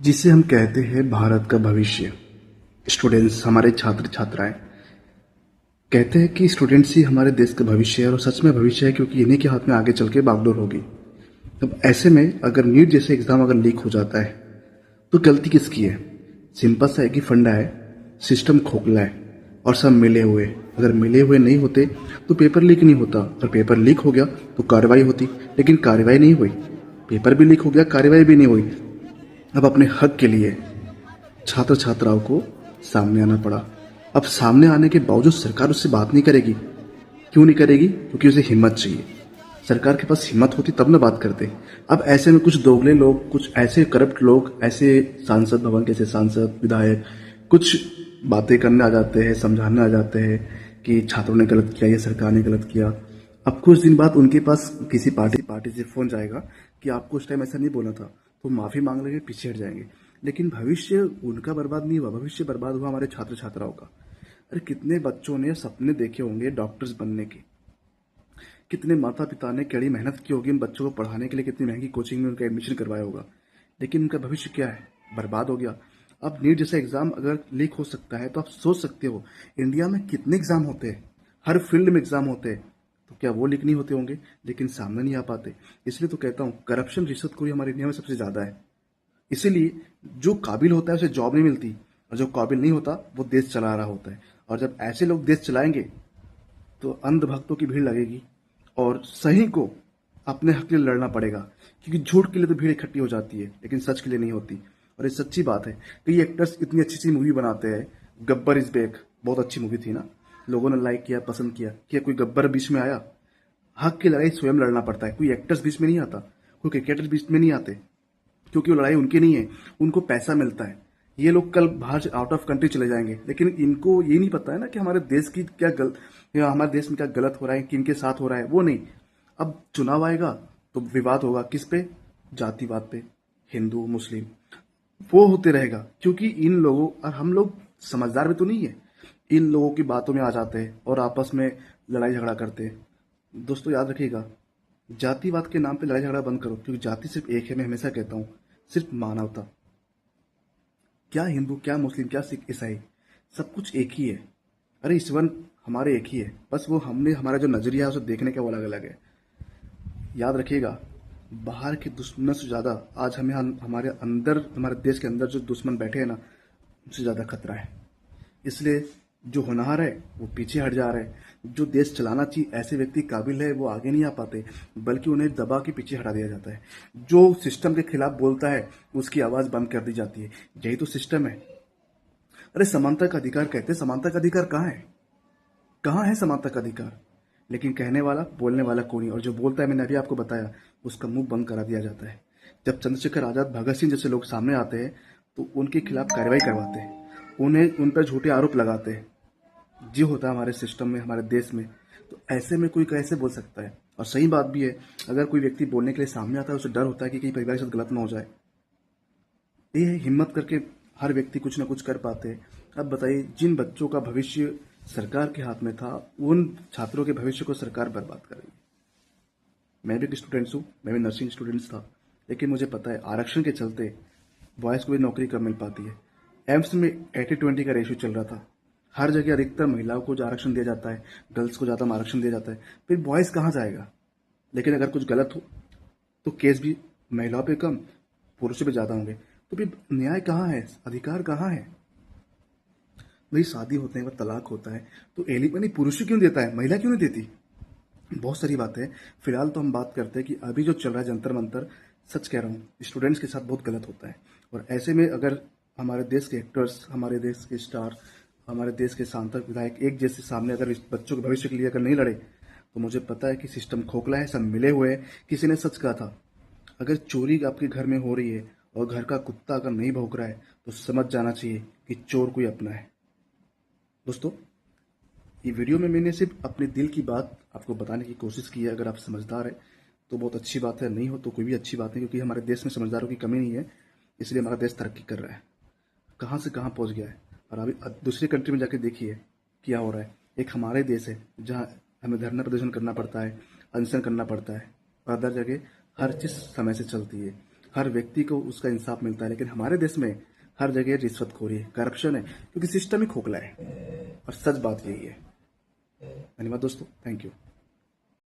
जिसे हम कहते हैं भारत का भविष्य। स्टूडेंट्स, हमारे छात्र छात्राएं कहते हैं कि स्टूडेंट्स ही हमारे देश का भविष्य है, और सच में भविष्य है, क्योंकि इन्हीं के हाथ में आगे चल के बागडोर होगी। अब ऐसे में अगर नीट जैसे एग्जाम अगर लीक हो जाता है तो गलती किसकी है? सिंपल सा है कि फंडा है, सिस्टम खोखला है और सब मिले हुए। अगर मिले हुए नहीं होते तो पेपर लीक नहीं होता, और पेपर लीक हो गया तो कार्रवाई होती, लेकिन कार्रवाई नहीं हुई। पेपर भी लीक हो गया, कार्रवाई भी नहीं हुई। अब अपने हक के लिए छात्र छात्राओं को सामने आना पड़ा। अब सामने आने के बावजूद सरकार उससे बात नहीं करेगी। क्यों नहीं करेगी? क्योंकि उसे हिम्मत चाहिए। सरकार के पास हिम्मत होती तब ना बात करते। अब ऐसे में कुछ दोगले लोग, कुछ ऐसे करप्ट लोग, ऐसे सांसद भवन के ऐसे सांसद विधायक कुछ बातें करने आ जाते हैं, समझाने आ जाते हैं कि छात्रों ने गलत किया, ये सरकार ने गलत किया। अब कुछ दिन बाद उनके पास किसी पार्टी से फोन जाएगा कि आपको उस टाइम ऐसा नहीं बोला था, तो माफी मांग लेंगे, पीछे हट जाएंगे। लेकिन भविष्य उनका बर्बाद नहीं हुआ, भविष्य बर्बाद हुआ हमारे छात्र छात्राओं का। अरे कितने बच्चों ने सपने देखे होंगे डॉक्टर्स बनने के, कितने माता पिता ने कड़ी मेहनत की होगी इन बच्चों को पढ़ाने के लिए, कितनी महंगी कोचिंग में उनका एडमिशन करवाया होगा, लेकिन उनका भविष्य क्या है? बर्बाद हो गया। अब नीट जैसा एग्जाम अगर लीक हो सकता है तो आप सोच सकते हो इंडिया में कितने एग्जाम होते हैं, हर फील्ड में एग्जाम होते हैं, तो क्या वो लीक नहीं होते होंगे? लेकिन सामने नहीं आ पाते। इसलिए तो कहता हूँ करप्शन, रिश्वतखोरी हमारे इंडिया में सबसे ज्यादा है। इसीलिए जो काबिल होता है उसे जॉब नहीं मिलती, और जो काबिल नहीं होता वो देश चला रहा होता है। और जब ऐसे लोग देश चलाएंगे तो अंधभक्तों की भीड़ लगेगी, और सही को अपने हक के लिए लड़ना पड़ेगा। क्योंकि झूठ के लिए तो भीड़ इकट्ठी हो जाती है, लेकिन सच के लिए नहीं होती। और ये सच्ची बात है। कई एक्टर्स इतनी अच्छी अच्छी मूवी बनाते हैं। गब्बर इज बैक बहुत अच्छी मूवी थी ना, लोगों ने लाइक किया, पसंद किया। क्या कोई गब्बर बीच में आया? हक की लड़ाई स्वयं लड़ना पड़ता है, कोई एक्टर्स बीच में नहीं आता, कोई क्रिकेटर बीच में नहीं आते, क्योंकि वो लड़ाई उनकी नहीं है, उनको पैसा मिलता है। ये लोग कल बाहर से आउट ऑफ कंट्री चले जाएंगे, लेकिन इनको ये नहीं पता है ना कि हमारे देश की क्या या हमारे देश में क्या गलत हो रहा है, किन के साथ हो रहा है, वो नहीं। अब चुनाव आएगा तो विवाद होगा, किस पे? जातिवाद पे, हिंदू मुस्लिम, वो होते रहेगा। क्योंकि इन लोगों, और हम लोग समझदार भी तो नहीं है, इन लोगों की बातों में आ जाते हैं और आपस में लड़ाई झगड़ा करते हैं। दोस्तों याद रखिएगा, जातिवाद के नाम पे लड़ाई झगड़ा बंद करो, क्योंकि जाति सिर्फ एक है। मैं हमेशा कहता हूं सिर्फ मानवता। क्या हिंदू, क्या मुस्लिम, क्या सिख, ईसाई, सब कुछ एक ही है। अरे ईश्वर हमारे एक ही है, बस वो हमने हमारा जो नजरिया है उसे देखने का वो अलग अलग है। याद रखिएगा, बाहर के दुश्मन से ज्यादा आज हमें हमारे अंदर, हमारे देश के अंदर जो दुश्मन बैठे हैं ना, उनसे ज्यादा खतरा है। इसलिए जो होनहार है वो पीछे हट जा रहे हैं। जो देश चलाना चाहिए ऐसे व्यक्ति काबिल है वो आगे नहीं आ पाते, बल्कि उन्हें दबा के पीछे हटा दिया जाता है। जो सिस्टम के खिलाफ बोलता है उसकी आवाज बंद कर दी जाती है। यही तो सिस्टम है। अरे समानता का अधिकार कहते हैं, समानता का अधिकार कहाँ है? कहाँ है समानता का अधिकार? लेकिन कहने वाला, बोलने वाला कोई नहीं, और जो बोलता है, मैंने अभी आपको बताया, उसका मुंह बंद करा दिया जाता है। जब चंद्रशेखर आजाद, भगत सिंह जैसे लोग सामने आते हैं तो उनके खिलाफ कार्रवाई करवाते हैं, उन्हें उन पर झूठे आरोप लगाते हैं। जो होता है हमारे सिस्टम में, हमारे देश में। तो ऐसे में कोई कैसे बोल सकता है? और सही बात भी है, अगर कोई व्यक्ति बोलने के लिए सामने आता है उसे डर होता है कि कहीं परिवार के साथ गलत ना हो जाए। ये हिम्मत करके हर व्यक्ति कुछ ना कुछ कर पाते हैं। अब बताइए, जिन बच्चों का भविष्य सरकार के हाथ में था, उन छात्रों के भविष्य को सरकार बर्बाद कर रही है। मैं भी एक स्टूडेंट्स हूँ, मैं भी नर्सिंग स्टूडेंट्स था, लेकिन मुझे पता है आरक्षण के चलते बॉयज को भी नौकरी कम मिल पाती है। एम्स में 80-20 का रेशियो चल रहा था। हर जगह अधिकतर महिलाओं को जो आरक्षण दिया जाता है, गर्ल्स को ज्यादा आरक्षण दिया जाता है, फिर बॉयज कहाँ जाएगा? लेकिन अगर कुछ गलत हो तो केस भी महिलाओं पे कम, पुरुषों पे ज्यादा होंगे। तो फिर न्याय कहाँ है, अधिकार कहाँ है? वही शादी होते हैं, वह तलाक होता है, तो एलिमनी पुरुष क्यों देता है, महिला क्यों नहीं देती? बहुत सारी बातें हैं। फिलहाल तो हम बात करते हैं कि अभी जो चल रहा है जंतर मंतर, सच कह रहा हूँ, स्टूडेंट्स के साथ बहुत गलत होता है। और ऐसे में अगर हमारे देश के एक्टर्स, हमारे देश के स्टार, हमारे देश के सांसद विधायक एक जैसे सामने अगर इस बच्चों के भविष्य के लिए अगर नहीं लड़े, तो मुझे पता है कि सिस्टम खोखला है, सब मिले हुए हैं। किसी ने सच कहा था, अगर चोरी आपके घर में हो रही है और घर का कुत्ता अगर नहीं भौंक रहा है तो समझ जाना चाहिए कि चोर कोई अपना है। दोस्तों, ये वीडियो में मैंने सिर्फ अपने दिल की बात आपको बताने की कोशिश की है। अगर आप समझदार है तो बहुत अच्छी बात है, नहीं हो तो कोई भी अच्छी बात है, क्योंकि हमारे देश में समझदारों की कमी नहीं है। इसलिए हमारा देश तरक्की कर रहा है, कहाँ से कहाँ पहुंच गया है। और अभी दूसरी कंट्री में जाके देखिए क्या हो रहा है। एक हमारे देश है जहाँ हमें धरना प्रदर्शन करना पड़ता है, अनशन करना पड़ता है, और अदर जगह हर चीज समय से चलती है। हर व्यक्ति को उसका इंसाफ मिलता है, लेकिन हमारे देश में हर जगह रिश्वतखोरी है, करप्शन है, क्योंकि सिस्टम ही खोखला है। और सच बात यही है। धन्यवाद दोस्तों, थैंक यू।